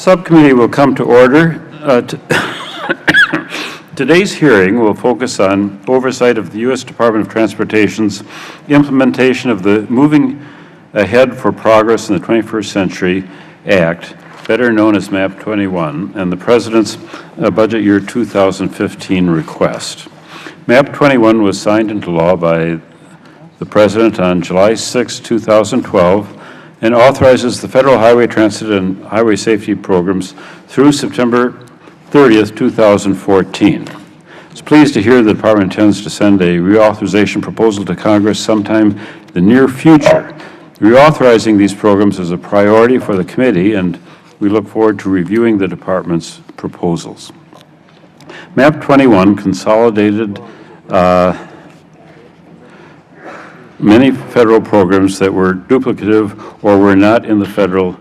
Subcommittee will come to order. Today's hearing will focus on oversight of the U.S. Department of Transportation's implementation of the Moving Ahead for Progress in the 21st Century Act, better known as MAP 21, and the President's Budget Year 2015 request. MAP 21 was signed into law by the President on July 6, 2012, and authorizes the Federal Highway Transit and Highway Safety Programs through September 30th, 2014. I was pleased to hear the Department intends to send a reauthorization proposal to Congress sometime in the near future. Reauthorizing these programs is a priority for the committee, and we look forward to reviewing the Department's proposals. MAP 21 consolidated many federal programs that were duplicative or were not in the federal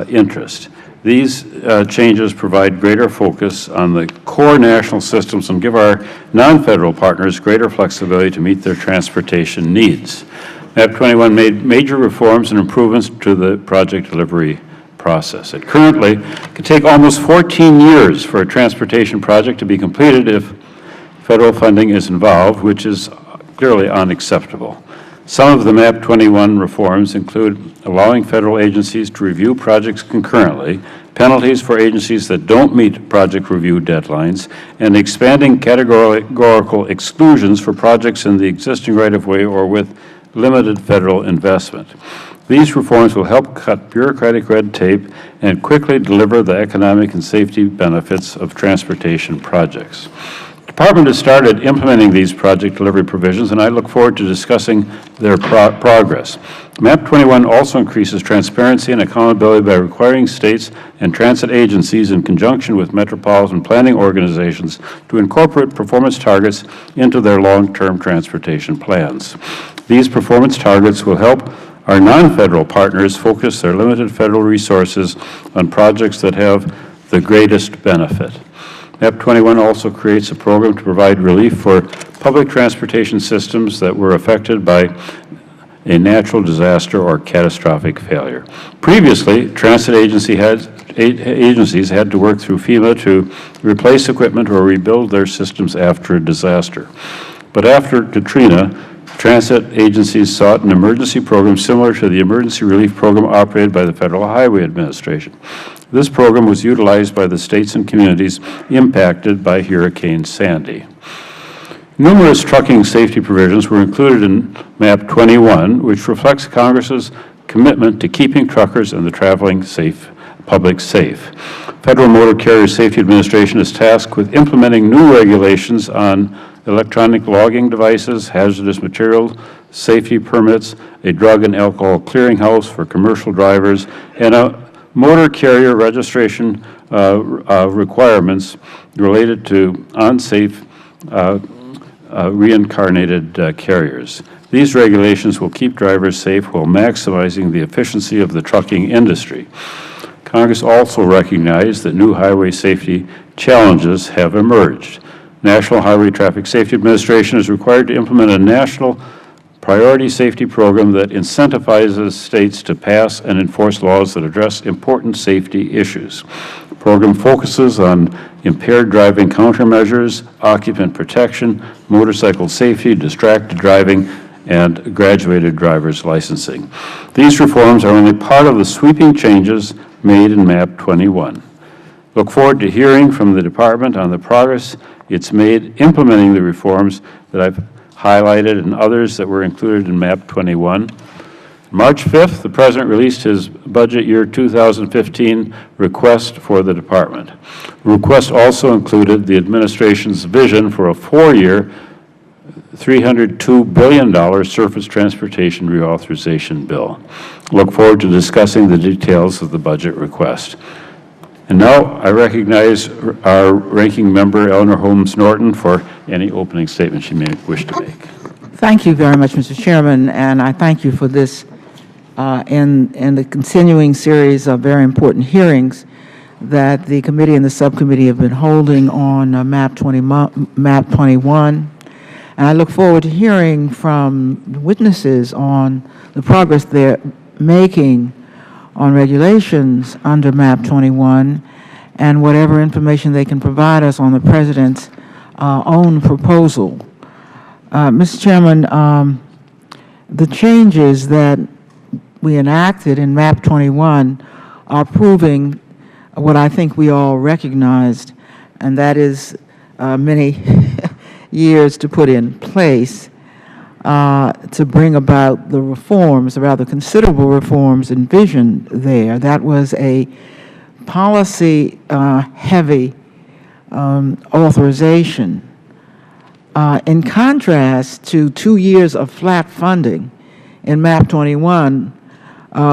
interest. These changes provide greater focus on the core national systems and give our non-federal partners greater flexibility to meet their transportation needs. MAP 21 made major reforms and improvements to the project delivery process. It currently could take almost 14 years for a transportation project to be completed if federal funding is involved, which is clearly unacceptable. Some of the MAP 21 reforms include allowing federal agencies to review projects concurrently, penalties for agencies that don't meet project review deadlines, and expanding categorical exclusions for projects in the existing right-of-way or with limited federal investment. These reforms will help cut bureaucratic red tape and quickly deliver the economic and safety benefits of transportation projects. The Department has started implementing these project delivery provisions, and I look forward to discussing their progress. MAP 21 also increases transparency and accountability by requiring states and transit agencies in conjunction with metropolitan planning organizations to incorporate performance targets into their long-term transportation plans. These performance targets will help our non-federal partners focus their limited federal resources on projects that have the greatest benefit. MAP 21 also creates a program to provide relief for public transportation systems that were affected by a natural disaster or catastrophic failure. Previously, transit agencies had to work through FEMA to replace equipment or rebuild their systems after a disaster. But after Katrina, transit agencies sought an emergency program similar to the emergency relief program operated by the Federal Highway Administration. This program was utilized by the states and communities impacted by Hurricane Sandy. Numerous trucking safety provisions were included in MAP 21, which reflects Congress's commitment to keeping truckers and the traveling public safe. Federal Motor Carrier Safety Administration is tasked with implementing new regulations on electronic logging devices, hazardous materials, safety permits, a drug and alcohol clearinghouse for commercial drivers, and a motor carrier registration requirements related to unsafe reincarnated carriers. These regulations will keep drivers safe while maximizing the efficiency of the trucking industry. Congress also recognized that new highway safety challenges have emerged. National Highway Traffic Safety Administration is required to implement a national priority safety program that incentivizes states to pass and enforce laws that address important safety issues. The program focuses on impaired driving countermeasures, occupant protection, motorcycle safety, distracted driving, and graduated driver's licensing. These reforms are only part of the sweeping changes made in MAP 21. Look forward to hearing from the Department on the progress it's made implementing the reforms that I've highlighted and others that were included in MAP 21. March 5th, the President released his Budget Year 2015 request for the Department. The request also included the Administration's vision for a 4-year, $302 billion surface transportation reauthorization bill. Look forward to discussing the details of the budget request. And now I recognize our ranking member, Eleanor Holmes Norton, for any opening statement she may wish to make. Thank you very much, Mr. Chairman, and I thank you for this in the continuing series of very important hearings that the committee and the subcommittee have been holding on MAP 21. And I look forward to hearing from witnesses on the progress they're making on regulations under MAP 21 and whatever information they can provide us on the President's own proposal. Mr. Chairman, the changes that we enacted in MAP 21 are proving what I think we all recognized, and that is many years to put in place to bring about the reforms, the rather considerable reforms envisioned there. That was a policy-heavy authorization. In contrast to 2 years of flat funding in MAP 21,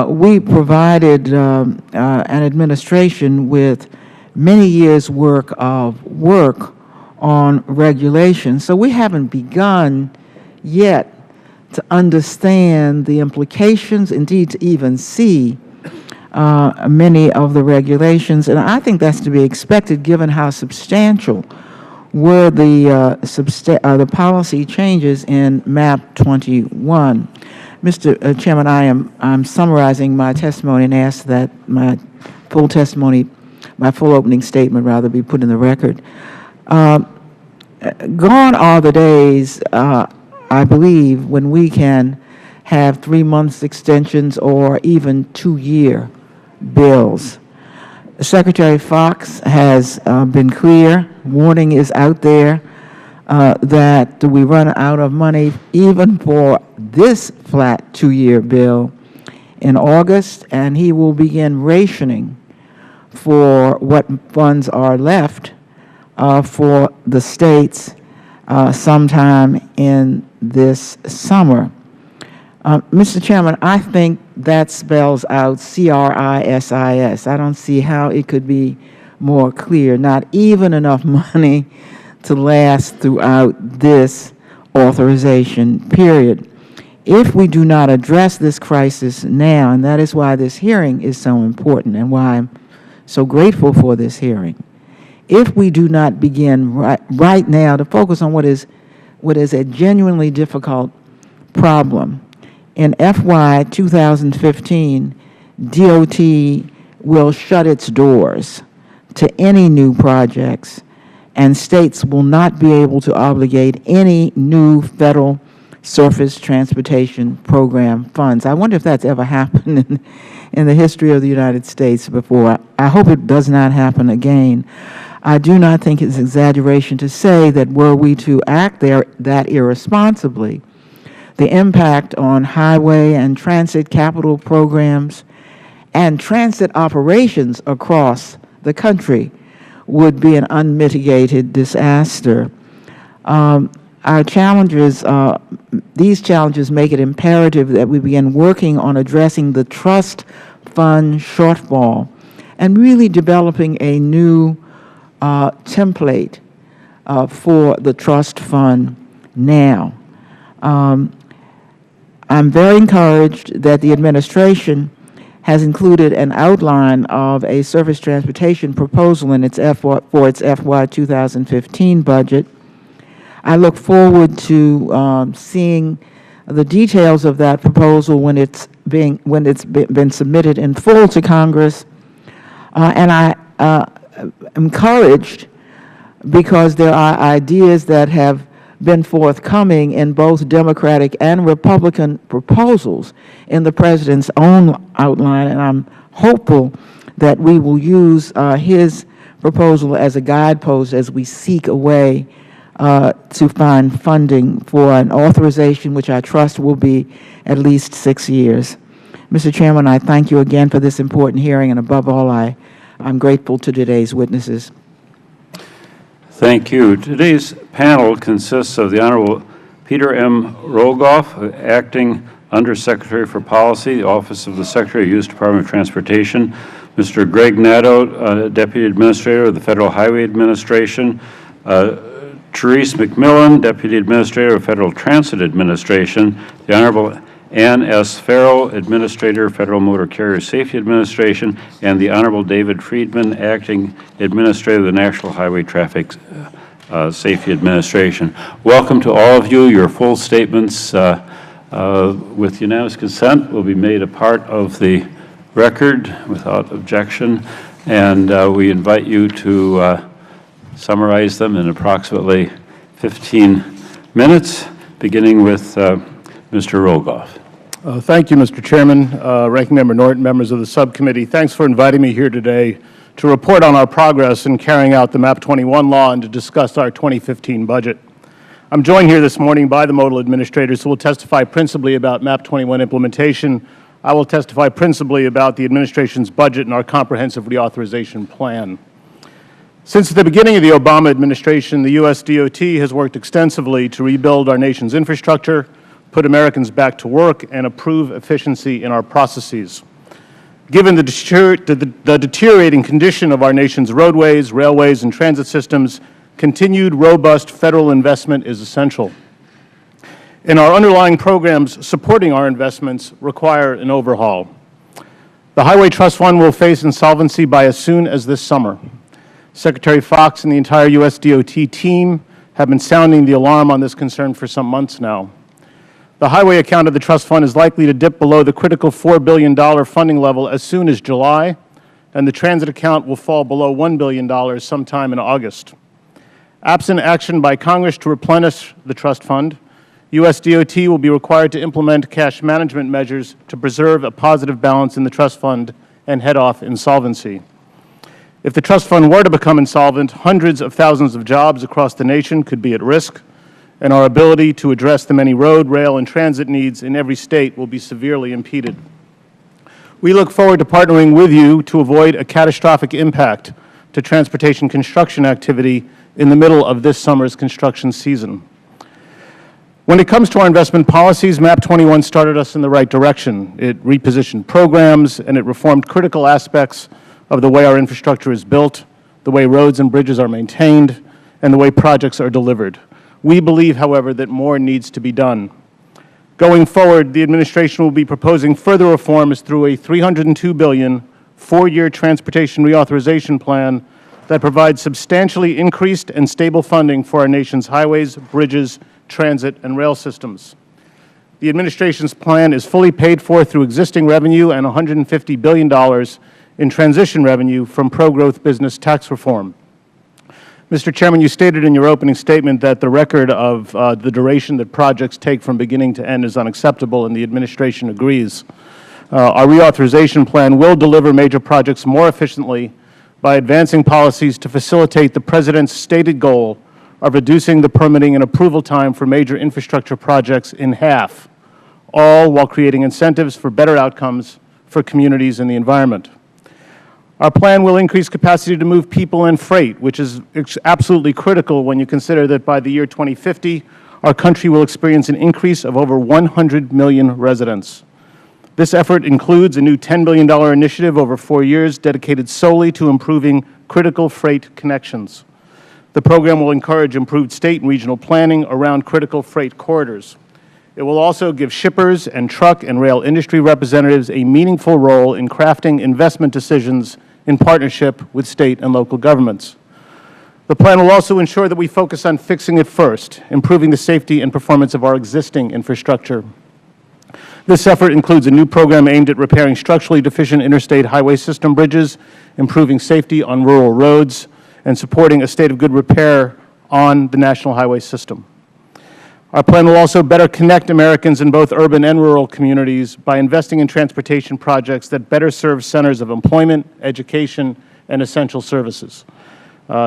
we provided an administration with many years' work on regulation. So we haven't begun yet to understand the implications, indeed to even see many of the regulations. And I think that's to be expected given how substantial were the policy changes in MAP 21. Mr. Chairman, I'm summarizing my testimony and ask that my full testimony, my full opening statement rather, be put in the record. Gone are the days, I believe, when we can have 3 months extensions or even 2-year bills. Secretary Fox has been clear, warning is out there, that we run out of money even for this flat 2-year bill in August, and he will begin rationing for what funds are left for the states sometime in this summer. Mr. Chairman, I think that spells out CRISIS. I don't see how it could be more clear. Not even enough money to last throughout this authorization period. If we do not address this crisis now, and that is why this hearing is so important and why I'm so grateful for this hearing, if we do not begin right now to focus on what is a genuinely difficult problem, in FY 2015, DOT will shut its doors to any new projects, and states will not be able to obligate any new federal surface transportation program funds. I wonder if that's ever happened in the history of the United States before. I hope it does not happen again. I do not think it's exaggeration to say that were we to act that irresponsibly, the impact on highway and transit capital programs and transit operations across the country would be an unmitigated disaster. Our challenges, these challenges make it imperative that we begin working on addressing the trust fund shortfall and really developing a new template for the trust fund now. I'm very encouraged that the administration has included an outline of a surface transportation proposal in its for its FY 2015 budget. I look forward to seeing the details of that proposal when it's been submitted in full to Congress, and I am encouraged because there are ideas that have been forthcoming in both Democratic and Republican proposals in the President's own outline, and I'm hopeful that we will use his proposal as a guidepost as we seek a way to find funding for an authorization which I trust will be at least 6 years. Mr. Chairman, I thank you again for this important hearing, and above all, I'm grateful to today's witnesses. Thank you. Today's panel consists of the Honorable Peter M. Rogoff, Acting Undersecretary for Policy, the Office of the Secretary of the U.S. Department of Transportation, Mr. Greg Nadeau, Deputy Administrator of the Federal Highway Administration, Therese McMillan, Deputy Administrator of Federal Transit Administration, the Honorable Ann S. Farrell, Administrator, Federal Motor Carrier Safety Administration, and the Honorable David Friedman, Acting Administrator of the National Highway Traffic Safety Administration. Welcome to all of you. Your full statements with unanimous consent will be made a part of the record without objection, and we invite you to summarize them in approximately 15 minutes, beginning with Mr. Rogoff. Thank you, Mr. Chairman, Ranking Member Norton, members of the subcommittee. Thanks for inviting me here today to report on our progress in carrying out the MAP 21 law and to discuss our 2015 budget. I'm joined here this morning by the modal administrators who will testify principally about MAP 21 implementation. I will testify principally about the administration's budget and our comprehensive reauthorization plan. Since the beginning of the Obama administration, the U.S. DOT has worked extensively to rebuild our nation's infrastructure, put Americans back to work, and improve efficiency in our processes. Given the deteriorating condition of our nation's roadways, railways, and transit systems, continued robust Federal investment is essential. And our underlying programs supporting our investments require an overhaul. The Highway Trust Fund will face insolvency by as soon as this summer. Secretary Fox and the entire U.S. DOT team have been sounding the alarm on this concern for some months now. The highway account of the trust fund is likely to dip below the critical $4 billion funding level as soon as July, and the transit account will fall below $1 billion sometime in August. Absent action by Congress to replenish the trust fund, U.S. DOT will be required to implement cash management measures to preserve a positive balance in the trust fund and head off insolvency. If the trust fund were to become insolvent, hundreds of thousands of jobs across the nation could be at risk, and our ability to address the many road, rail, and transit needs in every state will be severely impeded. We look forward to partnering with you to avoid a catastrophic impact to transportation construction activity in the middle of this summer's construction season. When it comes to our investment policies, MAP 21 started us in the right direction. It repositioned programs, and it reformed critical aspects of the way our infrastructure is built, the way roads and bridges are maintained, and the way projects are delivered. We believe, however, that more needs to be done. Going forward, the administration will be proposing further reforms through a $302 billion, 4-year transportation reauthorization plan that provides substantially increased and stable funding for our nation's highways, bridges, transit, and rail systems. The administration's plan is fully paid for through existing revenue and $150 billion in transition revenue from pro-growth business tax reform. Mr. Chairman, you stated in your opening statement that the record of the duration that projects take from beginning to end is unacceptable, and the administration agrees. Our reauthorization plan will deliver major projects more efficiently by advancing policies to facilitate the President's stated goal of reducing the permitting and approval time for major infrastructure projects in half, all while creating incentives for better outcomes for communities and the environment. Our plan will increase capacity to move people and freight, which is absolutely critical when you consider that by the year 2050, our country will experience an increase of over 100 million residents. This effort includes a new $10 billion initiative over 4 years dedicated solely to improving critical freight connections. The program will encourage improved state and regional planning around critical freight corridors. It will also give shippers and truck and rail industry representatives a meaningful role in crafting investment decisions in partnership with state and local governments. The plan will also ensure that we focus on fixing it first, improving the safety and performance of our existing infrastructure. This effort includes a new program aimed at repairing structurally deficient interstate highway system bridges, improving safety on rural roads, and supporting a state of good repair on the national highway system. Our plan will also better connect Americans in both urban and rural communities by investing in transportation projects that better serve centers of employment, education, and essential services.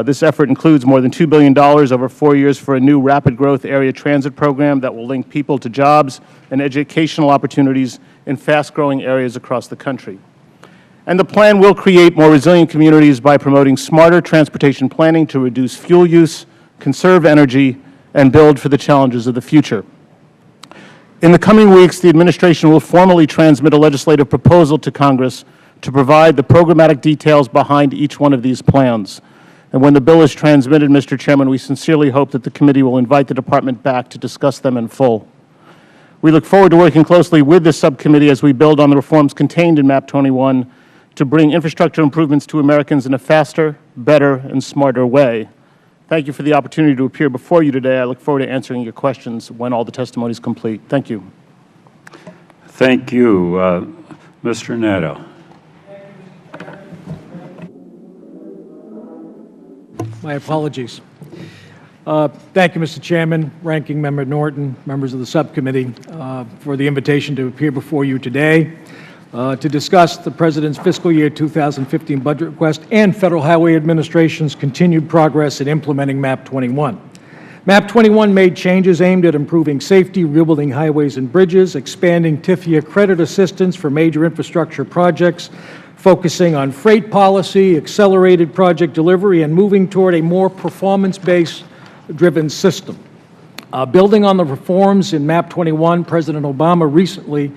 This effort includes more than $2 billion over 4 years for a new rapid growth area transit program that will link people to jobs and educational opportunities in fast-growing areas across the country. And the plan will create more resilient communities by promoting smarter transportation planning to reduce fuel use, conserve energy, and build for the challenges of the future. In the coming weeks, the administration will formally transmit a legislative proposal to Congress to provide the programmatic details behind each one of these plans. And when the bill is transmitted, Mr. Chairman, we sincerely hope that the committee will invite the Department back to discuss them in full. We look forward to working closely with this subcommittee as we build on the reforms contained in MAP 21 to bring infrastructure improvements to Americans in a faster, better, and smarter way. Thank you for the opportunity to appear before you today. I look forward to answering your questions when all the testimony is complete. Thank you. Thank you. Mr. Nadeau. My apologies. Thank you, Mr. Chairman, Ranking Member Norton, members of the subcommittee, for the invitation to appear before you today to discuss the President's fiscal year 2015 budget request and Federal Highway Administration's continued progress in implementing MAP 21. MAP 21 made changes aimed at improving safety, rebuilding highways and bridges, expanding TIFIA credit assistance for major infrastructure projects, focusing on freight policy, accelerated project delivery, and moving toward a more performance-based driven system. Building on the reforms in MAP 21, President Obama recently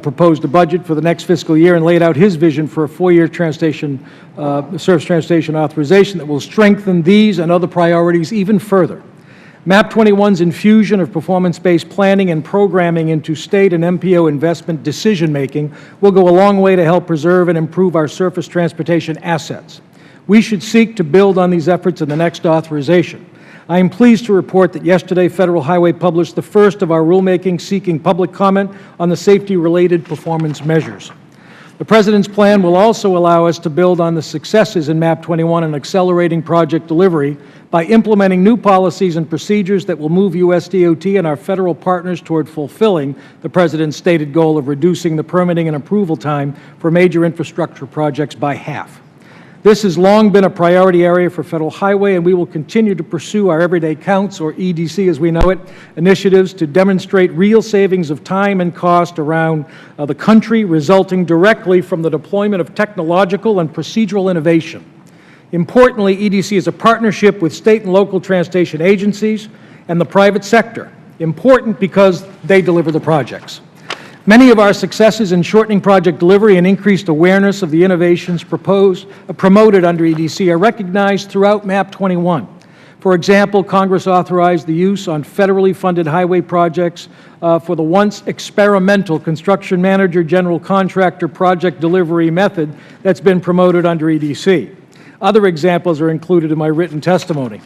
proposed a budget for the next fiscal year and laid out his vision for a 4-year surface transportation authorization that will strengthen these and other priorities even further. MAP 21's infusion of performance-based planning and programming into State and MPO investment decision-making will go a long way to help preserve and improve our surface transportation assets. We should seek to build on these efforts in the next authorization. I am pleased to report that yesterday Federal Highway published the first of our rulemaking seeking public comment on the safety-related performance measures. The President's plan will also allow us to build on the successes in MAP 21 and accelerating project delivery by implementing new policies and procedures that will move USDOT and our Federal partners toward fulfilling the President's stated goal of reducing the permitting and approval time for major infrastructure projects by half. This has long been a priority area for Federal Highway, and we will continue to pursue our Everyday Counts, or EDC as we know it, initiatives to demonstrate real savings of time and cost around the country, resulting directly from the deployment of technological and procedural innovation. Importantly, EDC is a partnership with state and local transportation agencies and the private sector, important because they deliver the projects. Many of our successes in shortening project delivery and increased awareness of the innovations promoted under EDC are recognized throughout MAP 21. For example, Congress authorized the use on federally funded highway projects for the once experimental construction manager general contractor project delivery method that's been promoted under EDC. Other examples are included in my written testimony.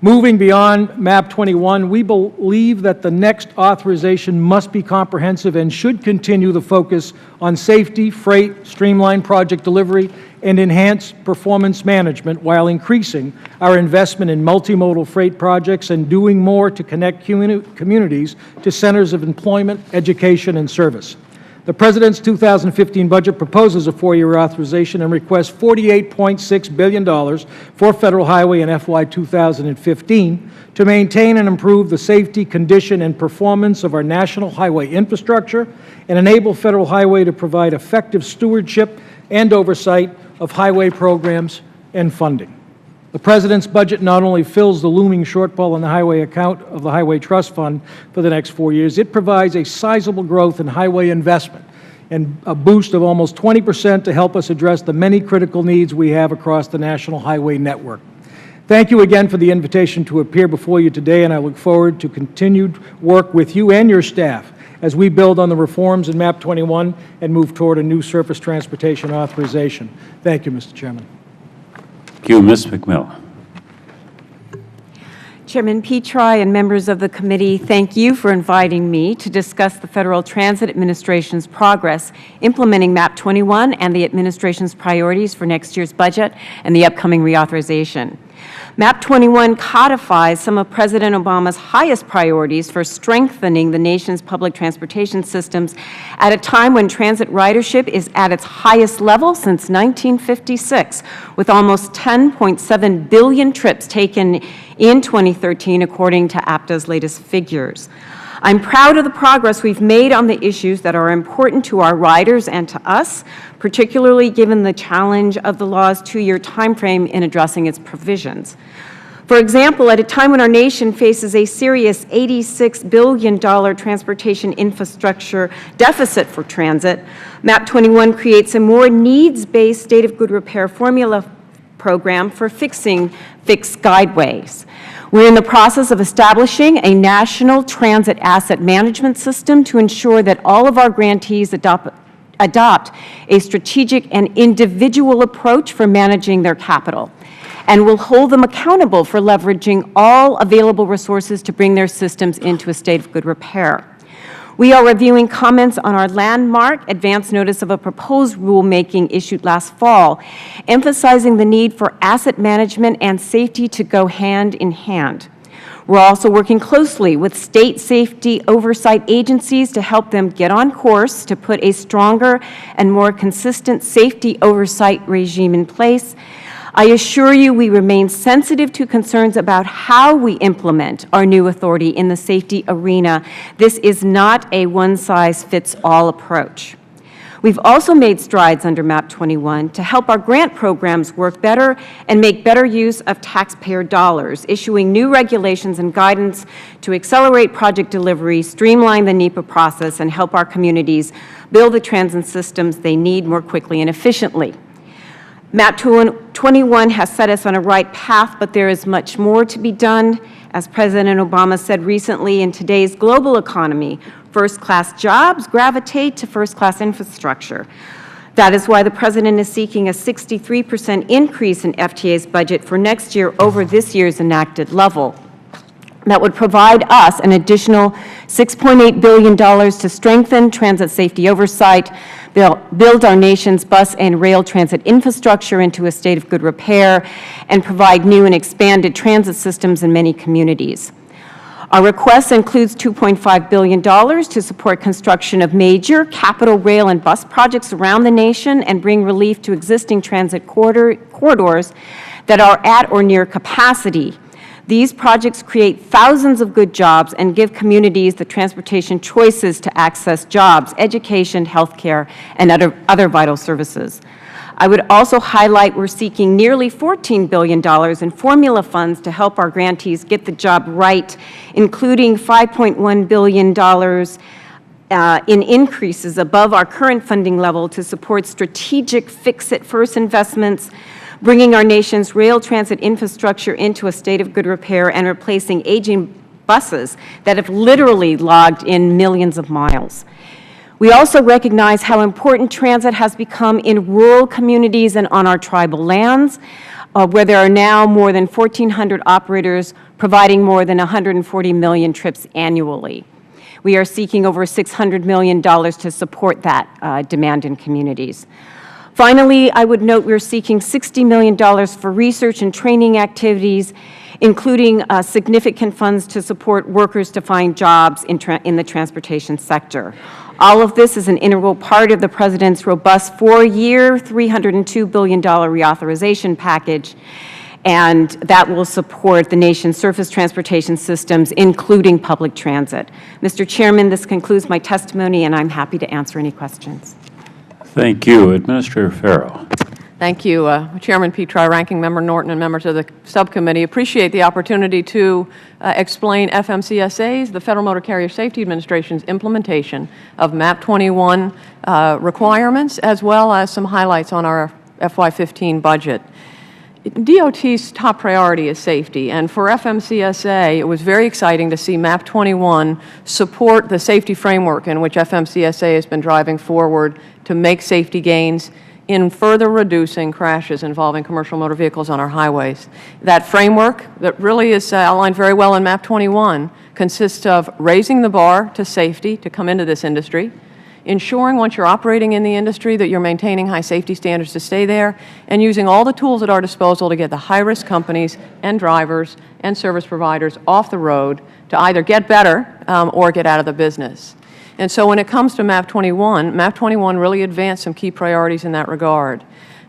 Moving beyond MAP 21, we believe that the next authorization must be comprehensive and should continue the focus on safety, freight, streamlined project delivery, and enhanced performance management while increasing our investment in multimodal freight projects and doing more to connect communities to centers of employment, education, and service. The President's 2015 budget proposes a 4-year authorization and requests $48.6 billion for Federal Highway in FY 2015 to maintain and improve the safety, condition, and performance of our national highway infrastructure and enable Federal Highway to provide effective stewardship and oversight of highway programs and funding. The President's budget not only fills the looming shortfall in the highway account of the Highway Trust Fund for the next 4 years, it provides a sizable growth in highway investment and a boost of almost 20% to help us address the many critical needs we have across the national highway network. Thank you again for the invitation to appear before you today, and I look forward to continued work with you and your staff as we build on the reforms in MAP 21 and move toward a new surface transportation authorization. Thank you, Mr. Chairman. Thank you. Ms. McMillan. Chairman Petri and members of the committee, thank you for inviting me to discuss the Federal Transit Administration's progress implementing MAP 21 and the Administration's priorities for next year's budget and the upcoming reauthorization. MAP 21 codifies some of President Obama's highest priorities for strengthening the nation's public transportation systems at a time when transit ridership is at its highest level since 1956, with almost 10.7 billion trips taken in 2013, according to APTA's latest figures. I'm proud of the progress we've made on the issues that are important to our riders and to us, particularly given the challenge of the law's 2-year timeframe in addressing its provisions. For example, at a time when our nation faces a serious $86 billion transportation infrastructure deficit for transit, MAP 21 creates a more needs-based state of good repair formula program for fixing fixed guideways. We're in the process of establishing a national transit asset management system to ensure that all of our grantees adopt a strategic and individual approach for managing their capital, and will hold them accountable for leveraging all available resources to bring their systems into a state of good repair. We are reviewing comments on our landmark advance notice of a proposed rulemaking issued last fall, emphasizing the need for asset management and safety to go hand in hand. We're also working closely with state safety oversight agencies to help them get on course to put a stronger and more consistent safety oversight regime in place. I assure you we remain sensitive to concerns about how we implement our new authority in the safety arena. This is not a one-size-fits-all approach. We've also made strides under MAP 21 to help our grant programs work better and make better use of taxpayer dollars, issuing new regulations and guidance to accelerate project delivery, streamline the NEPA process, and help our communities build the transit systems they need more quickly and efficiently. MAP 21 has set us on a right path, but there is much more to be done. As President Obama said recently, in today's global economy, first-class jobs gravitate to first-class infrastructure. That is why the President is seeking a 63% increase in FTA's budget for next year over this year's enacted level. That would provide us an additional $6.8 billion to strengthen transit safety oversight, build our nation's bus and rail transit infrastructure into a state of good repair, and provide new and expanded transit systems in many communities. Our request includes $2.5 billion to support construction of major capital rail and bus projects around the nation and bring relief to existing transit corridors that are at or near capacity. These projects create thousands of good jobs and give communities the transportation choices to access jobs, education, health care, and other vital services. I would also highlight we're seeking nearly $14 billion in formula funds to help our grantees get the job right, including $5.1 billion in increases above our current funding level to support strategic fix-it-first investments, bringing our nation's rail transit infrastructure into a state of good repair and replacing aging buses that have literally logged in millions of miles. We also recognize how important transit has become in rural communities and on our tribal lands, where there are now more than 1,400 operators providing more than 140 million trips annually. We are seeking over $600 million to support that demand in communities. Finally, I would note we're seeking $60 million for research and training activities, including significant funds to support workers to find jobs in the transportation sector. All of this is an integral part of the President's robust 4-year, $302 billion reauthorization package, and that will support the nation's surface transportation systems, including public transit. Mr. Chairman, this concludes my testimony, and I'm happy to answer any questions. Thank you. Administrator Farrell. Thank you, Chairman Petri, Ranking Member Norton, and members of the subcommittee. Appreciate the opportunity to explain FMCSA's, the Federal Motor Carrier Safety Administration's implementation of MAP 21 requirements, as well as some highlights on our FY15 budget. DOT's top priority is safety, and for FMCSA, it was very exciting to see MAP 21 support the safety framework in which FMCSA has been driving forward to make safety gains in further reducing crashes involving commercial motor vehicles on our highways. That framework that really is outlined very well in MAP 21 consists of raising the bar to safety to come into this industry, ensuring once you're operating in the industry that you're maintaining high safety standards to stay there, and using all the tools at our disposal to get the high-risk companies and drivers and service providers off the road to either get better or get out of the business. And so when it comes to MAP 21 really advanced some key priorities in that regard.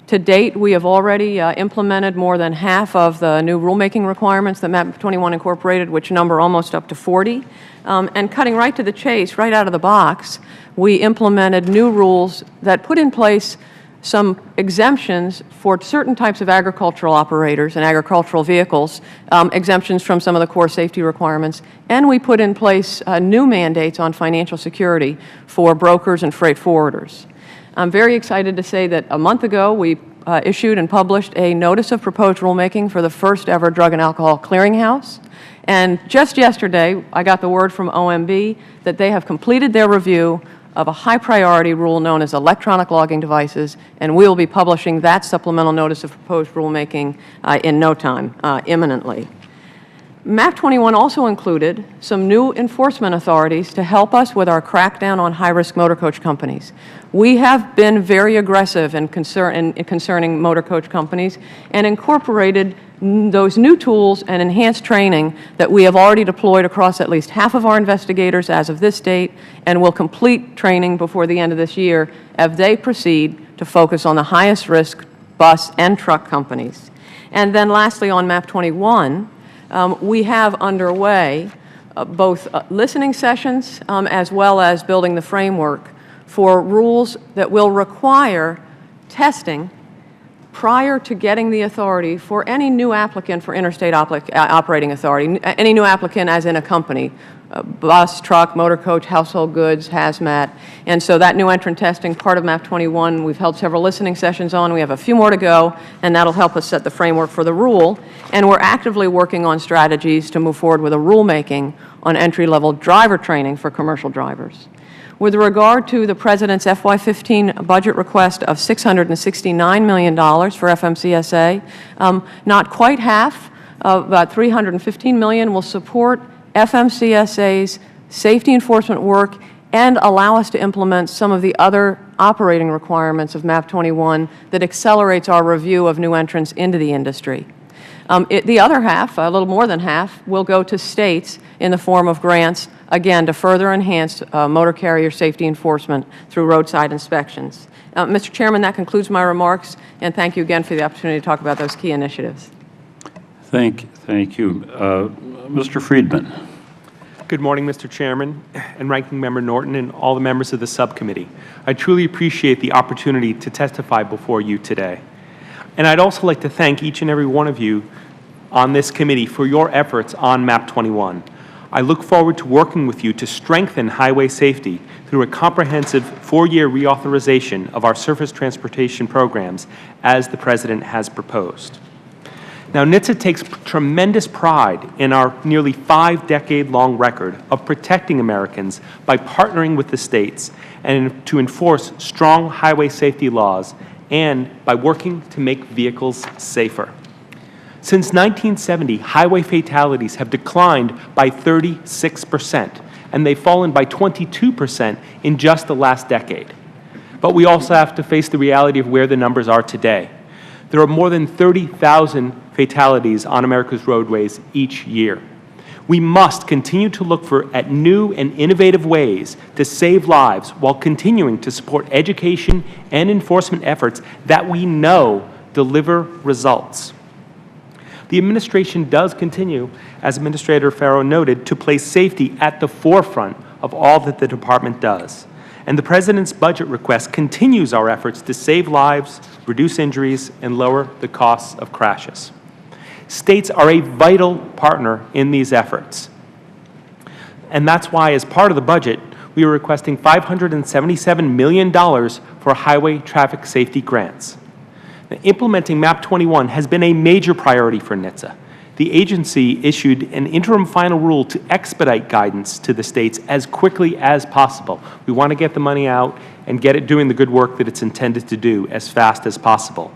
To date, we have already implemented more than half of the new rulemaking requirements that MAP 21 incorporated, which number almost up to 40. And cutting right to the chase, right out of the box, we implemented new rules that put in place some exemptions for certain types of agricultural operators and agricultural vehicles, exemptions from some of the core safety requirements, and we put in place new mandates on financial security for brokers and freight forwarders. I'm very excited to say that a month ago we issued and published a notice of proposed rulemaking for the first ever drug and alcohol clearinghouse. And just yesterday, I got the word from OMB that they have completed their review of a high-priority rule known as electronic logging devices, and we will be publishing that supplemental notice of proposed rulemaking in no time, imminently. MAP 21 also included some new enforcement authorities to help us with our crackdown on high-risk motor coach companies. We have been very aggressive in concerning motor coach companies and incorporated those new tools and enhanced training that we have already deployed across at least half of our investigators as of this date, and will complete training before the end of this year as they proceed to focus on the highest risk bus and truck companies. And then lastly, on MAP 21, we have underway both listening sessions as well as building the framework for rules that will require testing prior to getting the authority for any new applicant for interstate operating authority, any new applicant as in a company, bus, truck, motor coach, household goods, hazmat. And so that new entrant testing, part of MAP 21, we've held several listening sessions on. We have a few more to go, and that will help us set the framework for the rule. And we're actively working on strategies to move forward with a rulemaking on entry-level driver training for commercial drivers. With regard to the President's FY15 budget request of $669 million for FMCSA, not quite half, about $315 million, will support FMCSA's safety enforcement work and allow us to implement some of the other operating requirements of MAP 21 that accelerates our review of new entrants into the industry. The other half, a little more than half, will go to states in the form of grants, again, to further enhance motor carrier safety enforcement through roadside inspections. Mr. Chairman, that concludes my remarks, and thank you again for the opportunity to talk about those key initiatives. Thank you. Mr. Friedman. Good morning, Mr. Chairman and Ranking Member Norton and all the members of the subcommittee. I truly appreciate the opportunity to testify before you today. And I'd also like to thank each and every one of you on this committee for your efforts on MAP 21. I look forward to working with you to strengthen highway safety through a comprehensive 4-year reauthorization of our surface transportation programs as the President has proposed. Now, NHTSA takes tremendous pride in our nearly 5-decade-long record of protecting Americans by partnering with the states and to enforce strong highway safety laws and by working to make vehicles safer. Since 1970, highway fatalities have declined by 36%, and they've fallen by 22% in just the last decade. But we also have to face the reality of where the numbers are today. There are more than 30,000 fatalities on America's roadways each year. We must continue to look at new and innovative ways to save lives while continuing to support education and enforcement efforts that we know deliver results. The administration does continue, as Administrator Farrow noted, to place safety at the forefront of all that the Department does. And the President's budget request continues our efforts to save lives, reduce injuries, and lower the costs of crashes. States are a vital partner in these efforts. And that's why, as part of the budget, we are requesting $577 million for highway traffic safety grants. Now, implementing MAP 21 has been a major priority for NHTSA. The agency issued an interim final rule to expedite guidance to the states as quickly as possible. We want to get the money out and get it doing the good work that it's intended to do as fast as possible.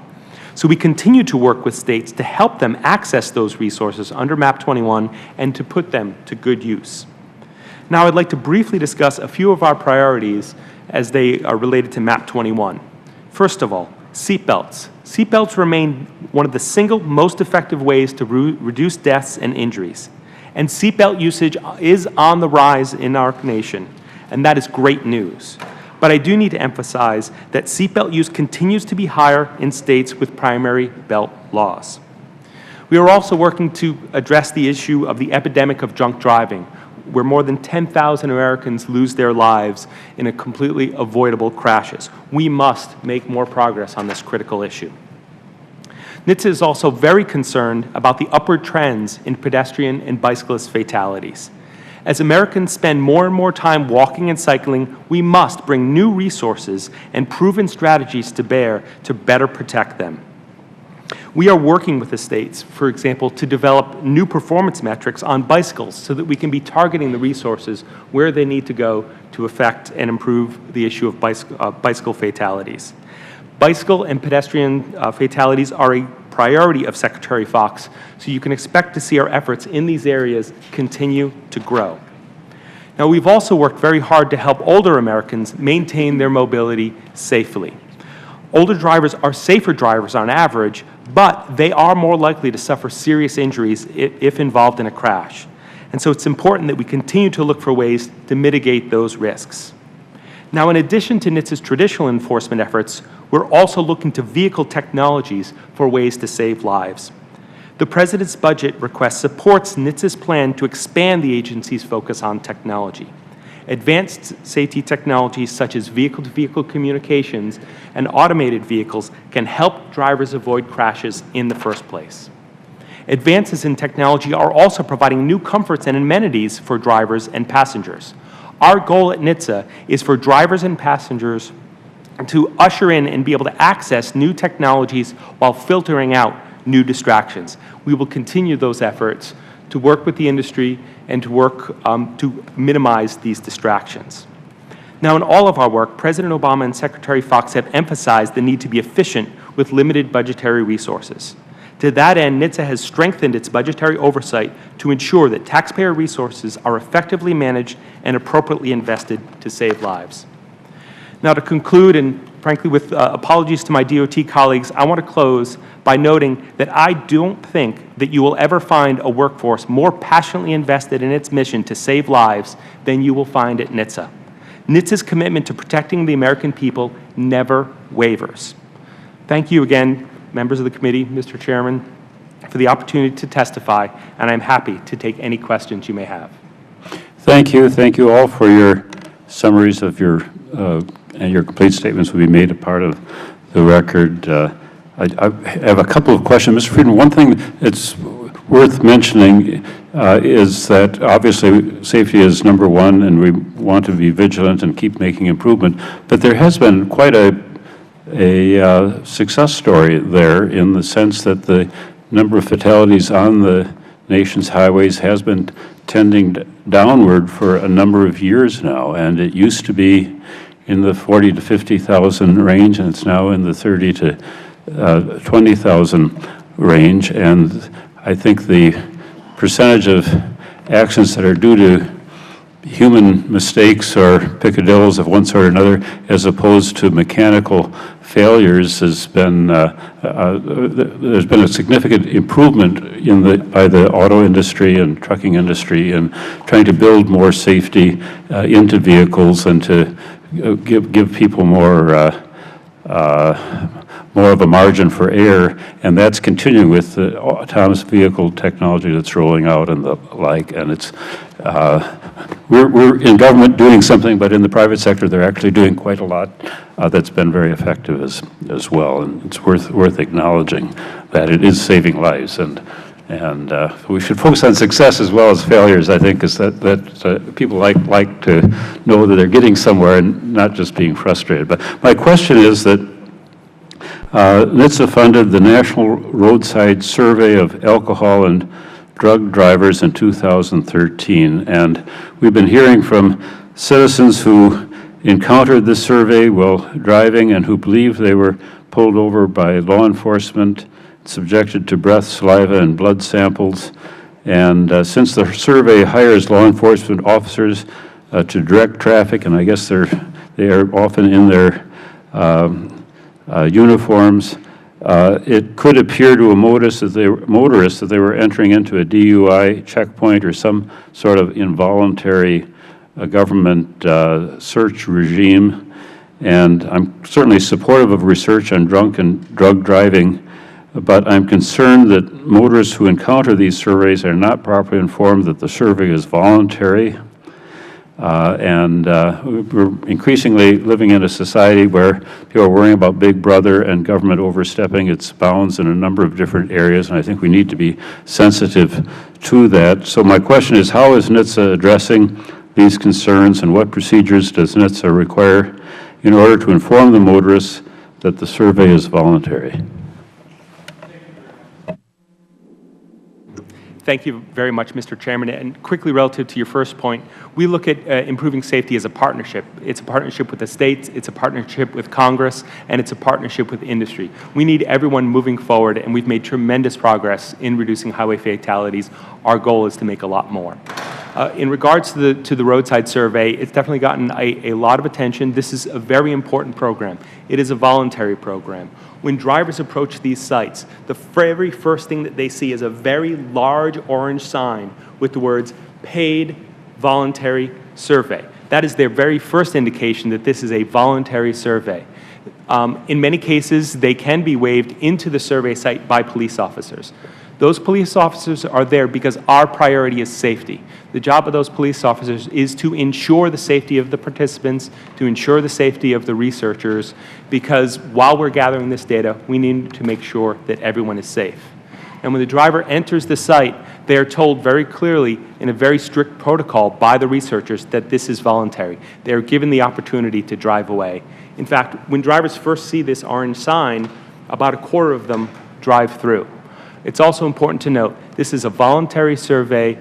So we continue to work with states to help them access those resources under MAP 21 and to put them to good use. Now I'd like to briefly discuss a few of our priorities as they are related to MAP 21. First of all, seatbelts. Seatbelts remain one of the single most effective ways to reduce deaths and injuries. And seatbelt usage is on the rise in our nation, and that is great news. But I do need to emphasize that seatbelt use continues to be higher in states with primary belt laws. We are also working to address the issue of the epidemic of drunk driving, where more than 10,000 Americans lose their lives in completely avoidable crashes. We must make more progress on this critical issue. NHTSA is also very concerned about the upward trends in pedestrian and bicyclist fatalities. As Americans spend more and more time walking and cycling, we must bring new resources and proven strategies to bear to better protect them. We are working with the states, for example, to develop new performance metrics on bicycles so that we can be targeting the resources where they need to go to affect and improve the issue of bicycle fatalities. Bicycle and pedestrian fatalities are a priority of Secretary Fox, so you can expect to see our efforts in these areas continue to grow. Now, we've also worked very hard to help older Americans maintain their mobility safely. Older drivers are safer drivers on average, but they are more likely to suffer serious injuries if involved in a crash. And so it's important that we continue to look for ways to mitigate those risks. Now, in addition to NHTSA's traditional enforcement efforts, we're also looking to vehicle technologies for ways to save lives. The President's budget request supports NHTSA's plan to expand the agency's focus on technology. Advanced safety technologies such as vehicle-to-vehicle communications and automated vehicles can help drivers avoid crashes in the first place. Advances in technology are also providing new comforts and amenities for drivers and passengers. Our goal at NHTSA is for drivers and passengers to usher in and be able to access new technologies while filtering out new distractions. We will continue those efforts to work with the industry and to work to minimize these distractions. Now, in all of our work, President Obama and Secretary Fox have emphasized the need to be efficient with limited budgetary resources. To that end, NHTSA has strengthened its budgetary oversight to ensure that taxpayer resources are effectively managed and appropriately invested to save lives. Now, to conclude, and frankly with apologies to my DOT colleagues, I want to close by noting that I don't think that you will ever find a workforce more passionately invested in its mission to save lives than you will find at NHTSA. NHTSA's commitment to protecting the American people never wavers. Thank you again, members of the committee, Mr. Chairman, for the opportunity to testify, and I'm happy to take any questions you may have. Thank you. Thank you all for your summaries of and your complete statements will be made a part of the record. I have a couple of questions. Mr. Friedman, one thing that's worth mentioning is that obviously safety is number one, and we want to be vigilant and keep making improvement, but there has been quite a success story there in the sense that the number of fatalities on the nation's highways has been tending downward for a number of years now, and it used to be in the 40 to 50,000 range, and it's now in the 30 to 20,000 range. And I think the percentage of accidents that are due to human mistakes or peccadillos of one sort or another, as opposed to mechanical failures, has been there's been a significant improvement by the auto industry and trucking industry in trying to build more safety into vehicles and to give people more of a margin for error, and that's continuing with the autonomous vehicle technology that's rolling out and the like. And it's we're in government doing something, but in the private sector they're actually doing quite a lot that's been very effective as well. And it's worth acknowledging that it is saving lives, and we should focus on success as well as failures, I think, is that people like to know that they're getting somewhere and not just being frustrated. But my question is that NHTSA funded the National Roadside Survey of Alcohol and Drug Drivers in 2013, and we've been hearing from citizens who encountered this survey while driving and who believe they were pulled over by law enforcement, subjected to breath, saliva, and blood samples. And since the survey hires law enforcement officers to direct traffic, and I guess they are often in their uniforms, it could appear to a motorist that they were entering into a DUI checkpoint or some sort of involuntary government search regime. And I'm certainly supportive of research on drunk and drug driving, but I'm concerned that motorists who encounter these surveys are not properly informed that the survey is voluntary. We're increasingly living in a society where people are worrying about Big Brother and government overstepping its bounds in a number of different areas, and I think we need to be sensitive to that. So my question is, how is NHTSA addressing these concerns, and what procedures does NHTSA require in order to inform the motorists that the survey is voluntary? Thank you very much, Mr. Chairman. And quickly, relative to your first point, we look at improving safety as a partnership. It's a partnership with the states, it's a partnership with Congress, and it's a partnership with industry. We need everyone moving forward, and we've made tremendous progress in reducing highway fatalities. Our goal is to make a lot more. In regards to the roadside survey, it's definitely gotten a lot of attention. This is a very important program. It is a voluntary program. When drivers approach these sites, the very first thing that they see is a very large orange sign with the words "Paid Voluntary Survey." That is their very first indication that this is a voluntary survey. In many cases, they can be waived into the survey site by police officers. Those police officers are there because our priority is safety. The job of those police officers is to ensure the safety of the participants, to ensure the safety of the researchers, because while we're gathering this data, we need to make sure that everyone is safe. And when the driver enters the site, they are told very clearly in a very strict protocol by the researchers that this is voluntary. They are given the opportunity to drive away. In fact, when drivers first see this orange sign, about a quarter of them drive through. It's also important to note this is a voluntary survey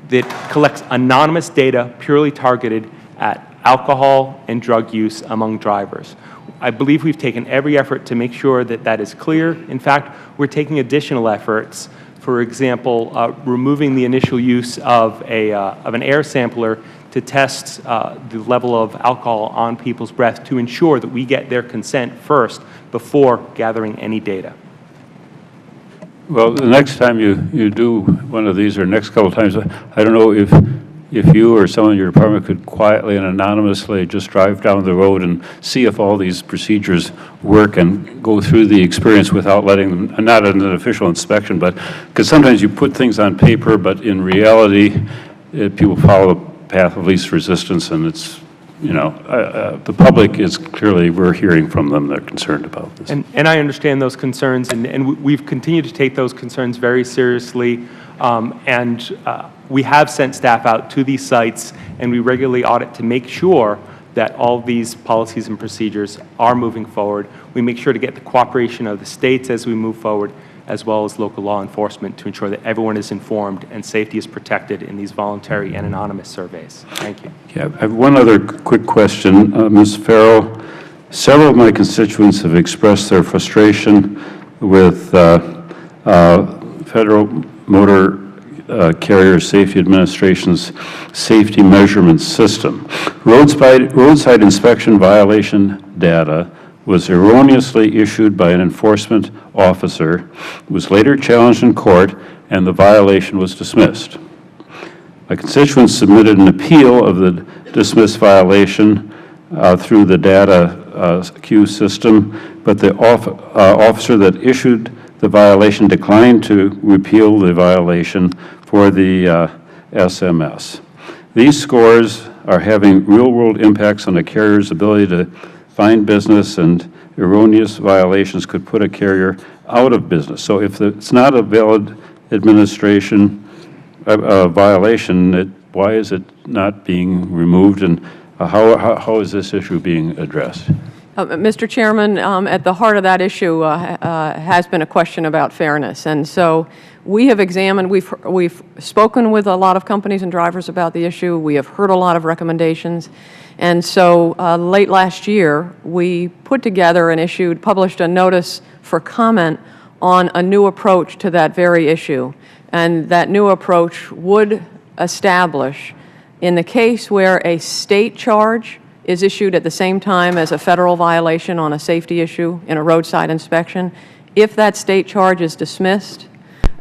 that collects anonymous data purely targeted at alcohol and drug use among drivers. I believe we've taken every effort to make sure that that is clear. In fact, we're taking additional efforts, for example, removing the initial use of an air sampler to test the level of alcohol on people's breath to ensure that we get their consent first before gathering any data. Well, the next time you do one of these, or next couple of times, I don't know if you or someone in your department could quietly and anonymously just drive down the road and see if all these procedures work and go through the experience without letting them, not an official inspection, but because sometimes you put things on paper, but in reality, people follow the path of least resistance, and it's, you know, the public is clearly, we're hearing from them, they're concerned about this. And I understand those concerns, and we've continued to take those concerns very seriously, we have sent staff out to these sites, and we regularly audit to make sure that all these policies and procedures are moving forward. We make sure to get the cooperation of the states as we move forward, as well as local law enforcement, to ensure that everyone is informed and safety is protected in these voluntary and anonymous surveys. Thank you. Yeah, I have one other quick question. Ms. Farrell, several of my constituents have expressed their frustration with Federal Motor Carrier Safety Administration's safety measurement system. Roadside inspection violation data was erroneously issued by an enforcement officer, was later challenged in court, and the violation was dismissed. My constituents submitted an appeal of the dismissed violation through the data queue system, but the officer that issued the violation declined to repeal the violation for the SMS. These scores are having real-world impacts on the carrier's ability to find business, and erroneous violations could put a carrier out of business. So if it's not a valid administration violation, why is it not being removed, and how is this issue being addressed? Mr. Chairman, at the heart of that issue has been a question about fairness. And so we have examined, we've spoken with a lot of companies and drivers about the issue. We have heard a lot of recommendations. And so late last year, we put together and published a notice for comment on a new approach to that very issue. And that new approach would establish, in the case where a state charge is issued at the same time as a federal violation on a safety issue in a roadside inspection, if that state charge is dismissed,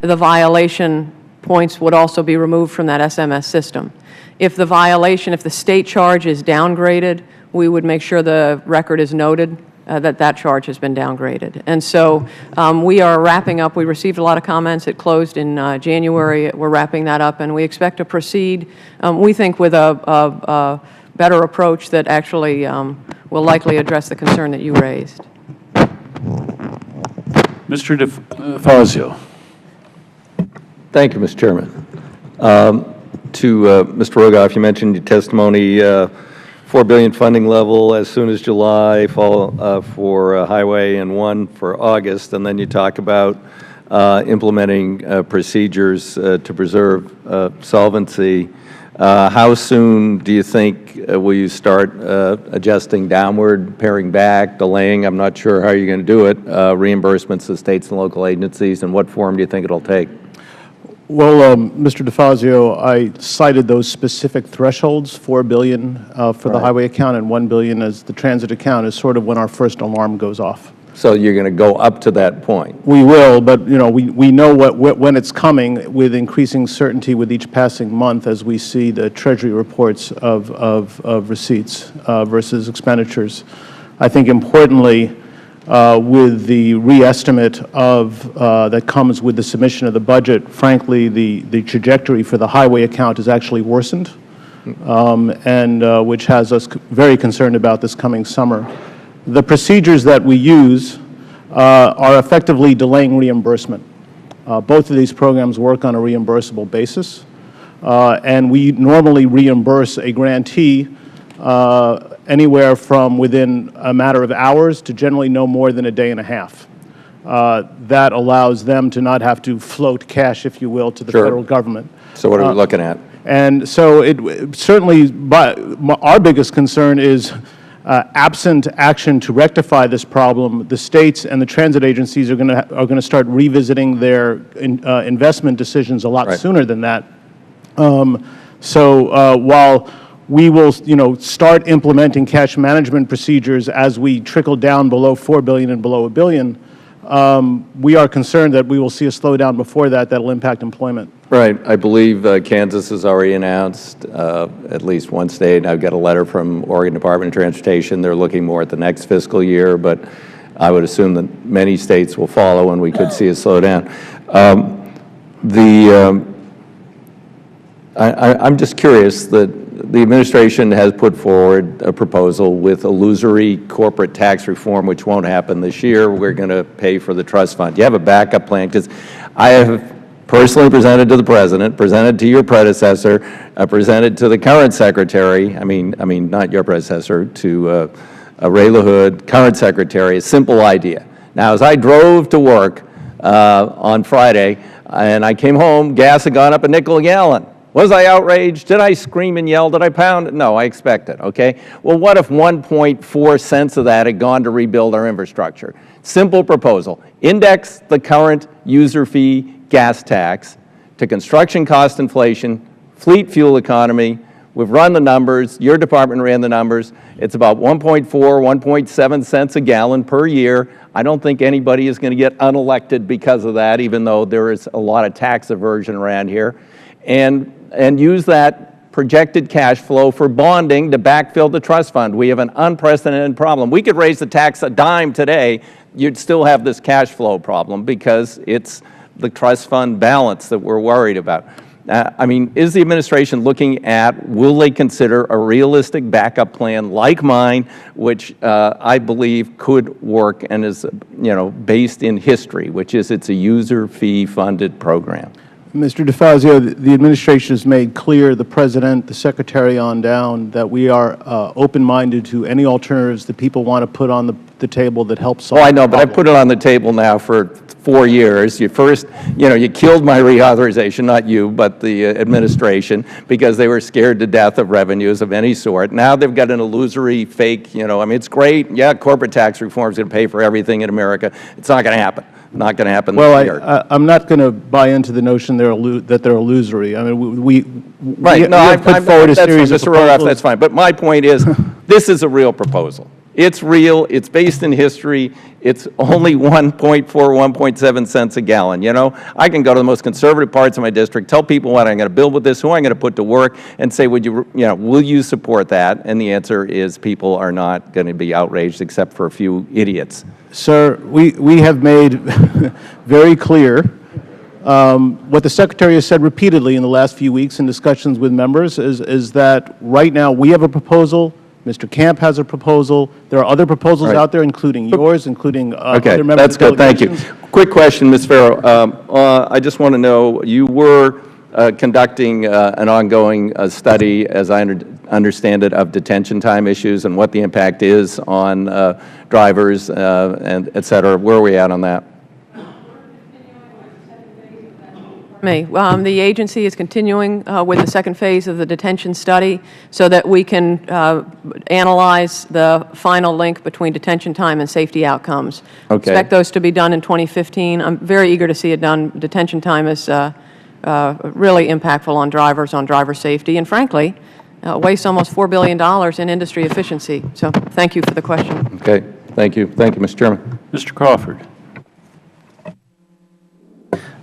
the violation points would also be removed from that SMS system. If the state charge is downgraded, we would make sure the record is noted that that charge has been downgraded. And so we are wrapping up. We received a lot of comments. It closed in January. We're wrapping that up, and we expect to proceed, we think, with a better approach that actually will likely address the concern that you raised. Mr. DeFazio. Thank you, Mr. Chairman. To Mr. Rogoff, you mentioned your testimony, $4 billion funding level as soon as July for highway and $1 for August, and then you talk about implementing procedures to preserve solvency. How soon do you think will you start adjusting downward, paring back, delaying? I'm not sure how you're going to do it. Reimbursements to states and local agencies, and what form do you think it'll take? Well, Mr. DeFazio, I cited those specific thresholds, $4 billion for the highway account and $1 billion as the transit account, is sort of when our first alarm goes off. So you're going to go up to that point? We will, but we know when it's coming with increasing certainty with each passing month as we see the Treasury reports of receipts versus expenditures. I think importantly, with the reestimate of that comes with the submission of the budget, frankly, the trajectory for the highway account has actually worsened, and which has us very concerned about this coming summer. The procedures that we use are effectively delaying reimbursement. Both of these programs work on a reimbursable basis, and we normally reimburse a grantee anywhere from within a matter of hours to generally no more than a day and a half. That allows them to not have to float cash, if you will, to the Federal Government. So what are we looking at? And so it certainly, but our biggest concern is absent action to rectify this problem, the states and the transit agencies are going to start revisiting their investment decisions a lot sooner than that. While we will, start implementing cash management procedures as we trickle down below $4 billion and below $1 billion, we are concerned that we will see a slowdown before that will impact employment. Right. I believe Kansas has already announced at least one state. I've got a letter from Oregon Department of Transportation. They're looking more at the next fiscal year, but I would assume that many states will follow and we could see a slowdown. I'm just curious that the administration has put forward a proposal with illusory corporate tax reform, which won't happen this year. We're going to pay for the trust fund. Do you have a backup plan? Because I have personally presented to the President, presented to your predecessor, presented to the current Secretary, I mean not your predecessor, to Ray LaHood, current Secretary, a simple idea. Now, as I drove to work on Friday, and I came home, gas had gone up a nickel a gallon. Was I outraged? Did I scream and yell? Did I pound? No, I expect it, okay? Well, what if 1.4 cents of that had gone to rebuild our infrastructure? Simple proposal. Index the current user fee gas tax to construction cost inflation, fleet fuel economy. We've run the numbers. Your department ran the numbers. It's about 1.4, 1.7 cents a gallon per year. I don't think anybody is going to get unelected because of that, even though there is a lot of tax aversion around here. And use that projected cash flow for bonding to backfill the trust fund. We have an unprecedented problem. We could raise the tax a dime today. You'd still have this cash flow problem because it's the trust fund balance that we're worried about. I mean, is the administration looking at, will they consider a realistic backup plan like mine, which I believe could work and is, based in history, which is it's a user fee funded program? Mr. DeFazio, the administration has made clear, the President, the Secretary on down, that we are open-minded to any alternatives that people want to put on the table that help solve the problem. Oh, I know, but I've put it on the table now for 4 years. You first, you killed my reauthorization, not you, but the administration, because they were scared to death of revenues of any sort. Now they've got an illusory, fake, it's great. Yeah, corporate tax reform is going to pay for everything in America. It's not going to happen. Not going to happen this year. Well, I'm not going to buy into the notion that they're illusory. I mean, we have put forward a series of proposals. That's fine. But my point is, this is a real proposal. It's real. It's based in history. It's only 1.4, 1.7 cents a gallon. I can go to the most conservative parts of my district, tell people what I'm going to build with this, who I'm going to put to work, and say, will you support that? And the answer is people are not going to be outraged except for a few idiots. Sir, we have made very clear what the Secretary has said repeatedly in the last few weeks in discussions with members is that right now we have a proposal. Mr. Camp has a proposal. There are other proposals out there, including yours, including other members of the delegation. Thank you. Quick question, Ms. Farrow. I just want to know, you were conducting an ongoing study, as I understand it, of detention time issues and what the impact is on drivers and et cetera. Where are we at on that? Me. The agency is continuing with the second phase of the detention study so that we can analyze the final link between detention time and safety outcomes. Okay. Expect those to be done in 2015. I'm very eager to see it done. Detention time is really impactful on drivers, on driver safety, and frankly, wastes almost $4 billion in industry efficiency. So thank you for the question. Okay. Thank you. Thank you, Mr. Chairman. Mr. Crawford.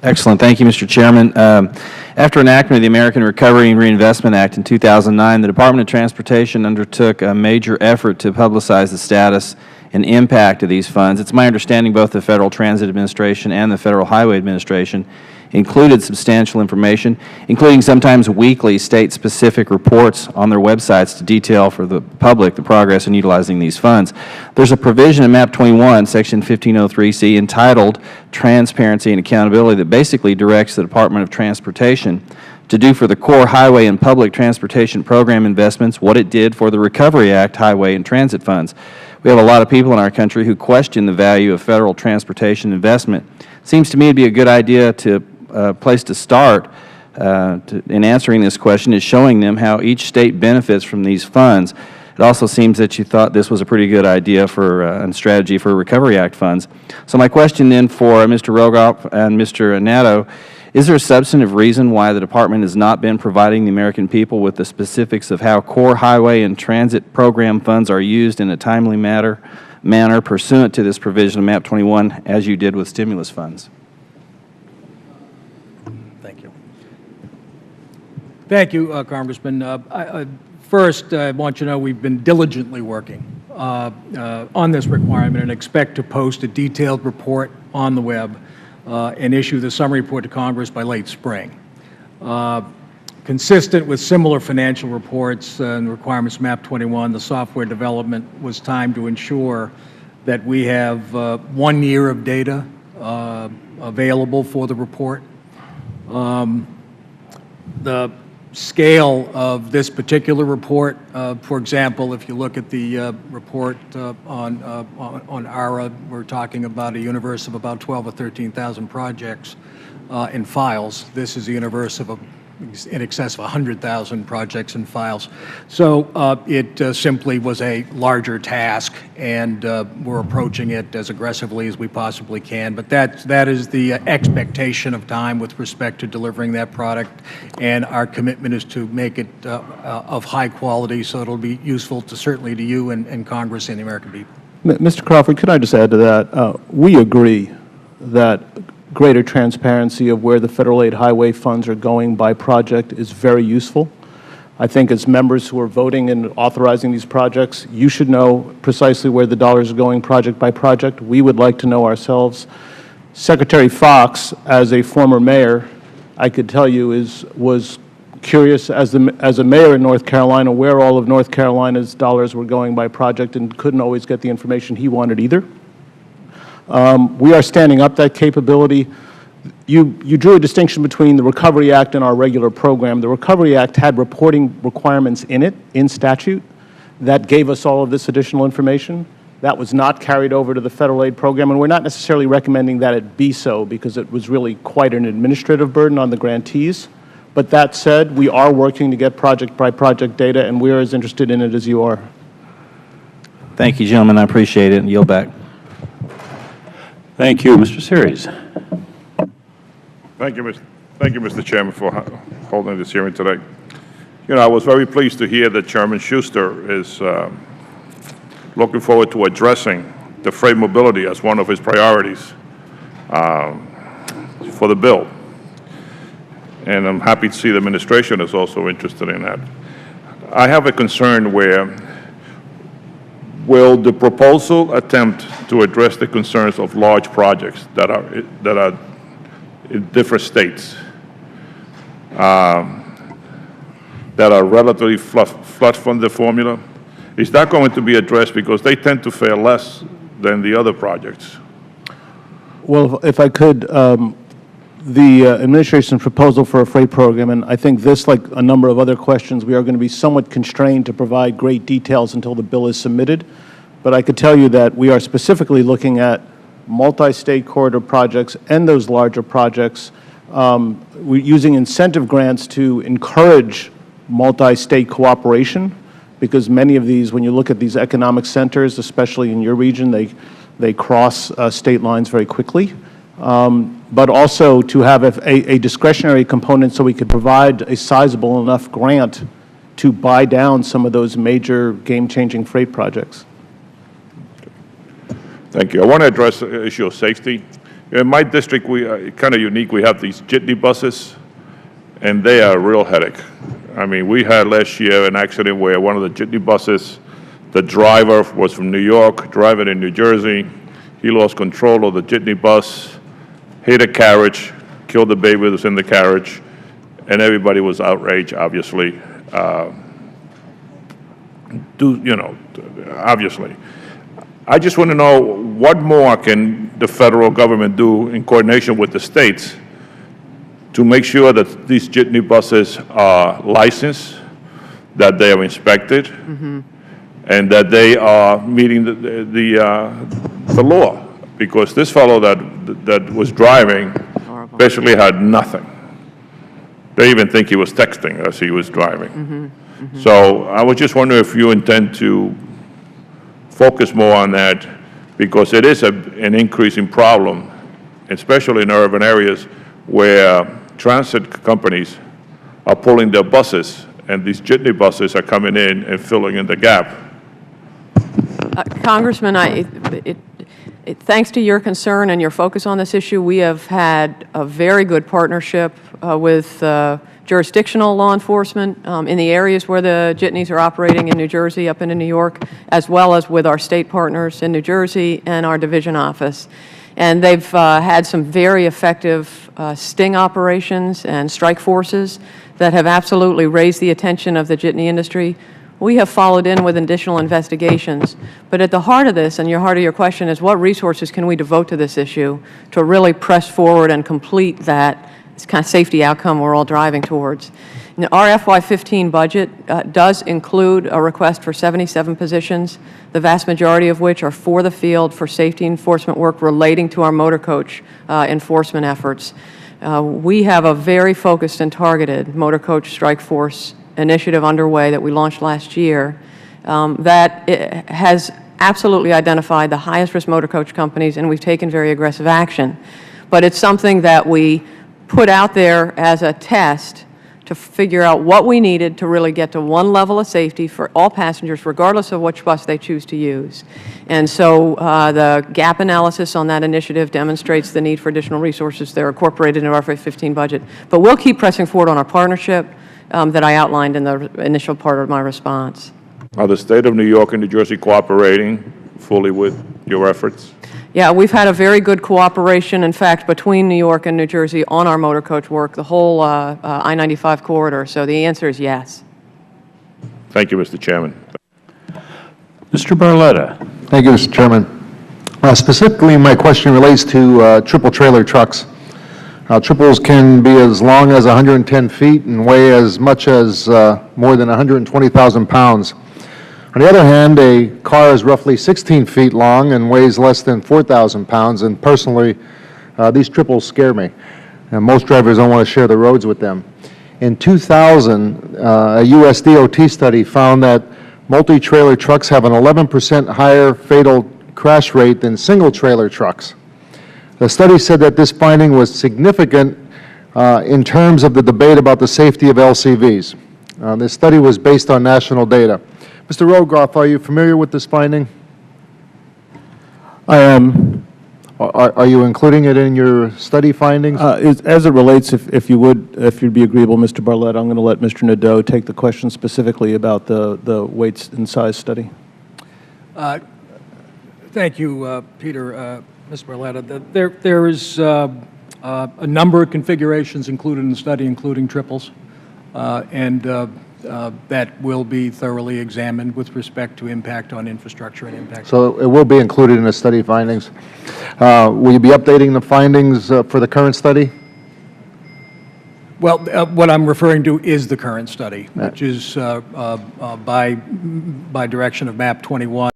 Excellent. Thank you, Mr. Chairman. After enactment of the American Recovery and Reinvestment Act in 2009, the Department of Transportation undertook a major effort to publicize the status and impact of these funds. It's my understanding both the Federal Transit Administration and the Federal Highway Administration included substantial information, including sometimes weekly state-specific reports on their websites to detail for the public the progress in utilizing these funds. There's a provision in MAP 21, Section 1503C, entitled Transparency and Accountability that basically directs the Department of Transportation to do for the core highway and public transportation program investments what it did for the Recovery Act highway and transit funds. We have a lot of people in our country who question the value of federal transportation investment. It seems to me to be a good idea to place to start in answering this question is showing them how each state benefits from these funds. It also seems that you thought this was a pretty good idea for and strategy for Recovery Act funds. So my question then for Mr. Rogoff and Mr. Nadeau, is there a substantive reason why the Department has not been providing the American people with the specifics of how core highway and transit program funds are used in a timely manner pursuant to this provision of MAP 21 as you did with stimulus funds? Thank you, Congressman. First, I want you to know we've been diligently working on this requirement and expect to post a detailed report on the web and issue the summary report to Congress by late spring. Consistent with similar financial reports and requirements of MAP 21, the software development was timed to ensure that we have 1 year of data available for the report. The scale of this particular report, for example, if you look at the report on ARA, we're talking about a universe of about 12 or 13,000 projects in files. This is a universe of in excess of 100,000 projects and files. So it simply was a larger task, and we're approaching it as aggressively as we possibly can. But that is the expectation of time with respect to delivering that product, and our commitment is to make it of high quality so it'll be useful to certainly to you and Congress and the American people. Mr. Crawford, could I just add to that? We agree that greater transparency of where the federal aid highway funds are going by project is very useful. I think as members who are voting and authorizing these projects, you should know precisely where the dollars are going project by project. We would like to know ourselves. Secretary Fox, as a former mayor, I could tell you was curious as a mayor in North Carolina where all of North Carolina's dollars were going by project and couldn't always get the information he wanted either. We are standing up that capability. You drew a distinction between the Recovery Act and our regular program. The Recovery Act had reporting requirements in it, in statute, that gave us all of this additional information. That was not carried over to the federal aid program, and we're not necessarily recommending that it be so because it was really quite an administrative burden on the grantees. But that said, we are working to get project-by-project data, and we are as interested in it as you are. Thank you, gentlemen. I appreciate it, and yield back. Thank you. Mr. Series. Thank you, Mr. Chairman, for holding this hearing today. You know, I was very pleased to hear that Chairman Schuster is looking forward to addressing the freight mobility as one of his priorities for the bill. And I'm happy to see the administration is also interested in that. I have a concern where will the proposal attempt to address the concerns of large projects that are in different states, that are relatively flush from the formula? Is that going to be addressed because they tend to fare less than the other projects? Well, if I could, the administration's proposal for a freight program, and I think this, like a number of other questions, we are going to be somewhat constrained to provide great details until the bill is submitted. But I could tell you that we are specifically looking at multi-state corridor projects and those larger projects we're using incentive grants to encourage multi-state cooperation, because many of these, when you look at these economic centers, especially in your region, they cross state lines very quickly. But also to have a discretionary component so we could provide a sizable enough grant to buy down some of those major game-changing freight projects. Thank you. I want to address the issue of safety. In my district, we are kind of unique. We have these jitney buses, and they are a real headache. I mean, we had last year an accident where one of the jitney buses, the driver was from New York, driving in New Jersey. He lost control of the jitney bus, hit a carriage, killed the baby that was in the carriage, and everybody was outraged, obviously. Obviously. I just want to know, what more can the federal government do in coordination with the states to make sure that these jitney buses are licensed, that they are inspected, and that they are meeting the law? Because this fellow that was driving basically had nothing. They even think he was texting as he was driving. So I was just wondering if you intend to focus more on that, because it is an increasing problem, especially in urban areas where transit companies are pulling their buses, and these jitney buses are coming in and filling in the gap. Congressman, thanks to your concern and your focus on this issue, we have had a very good partnership with jurisdictional law enforcement in the areas where the jitneys are operating in New Jersey, up into New York, as well as with our state partners in New Jersey and our division office. And they've had some very effective sting operations and strike forces that have absolutely raised the attention of the jitney industry. We have followed in with additional investigations. But at the heart of this, and your heart of your question, is what resources can we devote to this issue to really press forward and complete that kind of safety outcome we're all driving towards. Now, our FY15 budget does include a request for 77 positions, the vast majority of which are for the field for safety enforcement work relating to our motor coach enforcement efforts. We have a very focused and targeted motor coach strike force initiative underway that we launched last year that has absolutely identified the highest risk motor coach companies, and we've taken very aggressive action. But it's something that we put out there as a test to figure out what we needed to really get to one level of safety for all passengers, regardless of which bus they choose to use. And so the gap analysis on that initiative demonstrates the need for additional resources that are incorporated in our FY15 budget. But we'll keep pressing forward on our partnership that I outlined in the initial part of my response. Are the state of New York and New Jersey cooperating fully with your efforts? Yeah, we've had a very good cooperation, in fact, between New York and New Jersey on our motor coach work, the whole I-95 corridor. So the answer is yes. Thank you, Mr. Chairman. Mr. Barletta. Thank you, Mr. Chairman. Specifically, my question relates to triple trailer trucks. Triples can be as long as 110 feet and weigh as much as more than 120,000 pounds. On the other hand, a car is roughly 16 feet long and weighs less than 4,000 pounds, and personally, these triples scare me. And most drivers don't want to share the roads with them. In 2000, a U.S. DOT study found that multi-trailer trucks have an 11% higher fatal crash rate than single-trailer trucks. The study said that this finding was significant in terms of the debate about the safety of LCVs. This study was based on national data. Mr. Rogoff, are you familiar with this finding? I am. Are you including it in your study findings? As it relates, if you'd be agreeable, Mr. Barletta, I'm going to let Mr. Nadeau take the question specifically about the weights and size study. Thank you, Peter. Mr. Barletta, there is a number of configurations included in the study, including triples, and that will be thoroughly examined with respect to impact on infrastructure and impact. So it will be included in the study findings. Will you be updating the findings for the current study? Well, what I'm referring to is the current study, which is by direction of MAP 21.